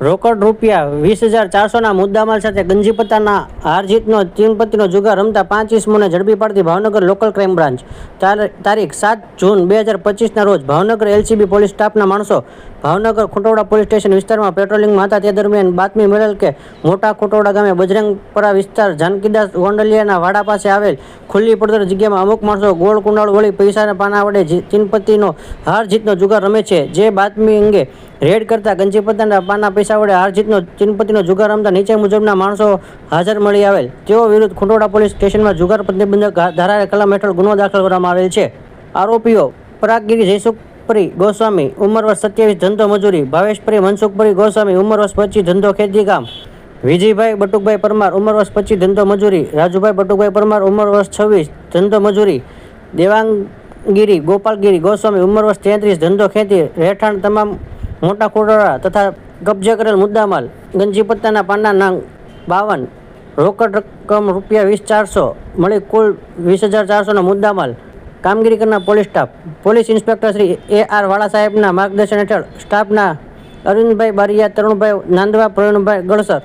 રોકડ રૂપિયા 20,400ના મુદ્દામાલ સાથે ગંજીપત્તાના હારજીતનો તીનપત્તીનો જુગાર રમતા 5 ઇસમોને ઝડપી પાડતી ભાવનગર લોકલ ક્રાઇમ બ્રાન્ચ. તારીખ 7 જૂન 2025ના રોજ ભાવનગર એલસીબી પોલીસ સ્ટાફના માણસો ભાવનગર ખોટોડા પોલીસ સ્ટેશન વિસ્તારમાં પેટ્રોલિંગમાં હતા. તે દરમિયાન બાતમી મળેલ કે મોટા ખોટોડા ગામે બજરંગપરા વિસ્તાર જાનકીદાસ ગોંડલિયાના વાડા પાસે આવેલ ખુલ્લી પડતર જગ્યામાં અમુક માણસો ગોળ કુંડાળ વળી પૈસાના પાના વડે તીનપત્તીનો હારજીતનો જુગાર રમે છે. જે બાતમી અંગે રેડ કરતા ગંજીપત્તાના પાના પૈસા વડે હારજીતનો તીનપત્તીનો જુગાર રમતા નીચે મુજબના માણસો હાજર મળી આવેલ. તેઓ વિરુદ્ધ ખોટોડા પોલીસ સ્ટેશનમાં જુગાર પ્રતિબંધક ધારા કલમ હેઠળ ગુનો દાખલ કરવામાં આવેલ છે. આરોપીઓ પરાગગીરી જયસુખપરી ગોસ્વામી ઉંમર વર્ષ 27 ધંધો મજૂરી, ભાવેશપરી મનસુખપરી ગોસ્વામી ઉંમર વર્ષ 25 ધંધો ખેતી કામ, વિજયભાઈ બટુકભાઈ પરમાર ઉંમર વર્ષ 25 ધંધો મજૂરી, રાજુભાઈ બટુકભાઈ પરમાર ઉંમર વર્ષ 26 ધંધો મજૂરી, દેવાંગગીરી ગોપાલગીરી ગોસ્વામી ઉંમર વર્ષ 33 ધંધો ખેતી રહેઠાણ તમામ મોટા ખોટોડા તથા કબજે કરેલ મુદ્દામાલ ગંજીપત્તાના પાના નંગ 52, રોકડ રકમ રૂપિયા 20,400 મળી કુલ 20,400નો મુદ્દામાલ. કામગીરી કરનાર police staff police inspector Shri AR વાળા સાહેબના માર્ગદર્શન હેઠળ સ્ટાફના અરવિંદભાઈ બારિયા, તરુણભાઈ નાંદવા, પ્રવીણભાઈ ગળસર.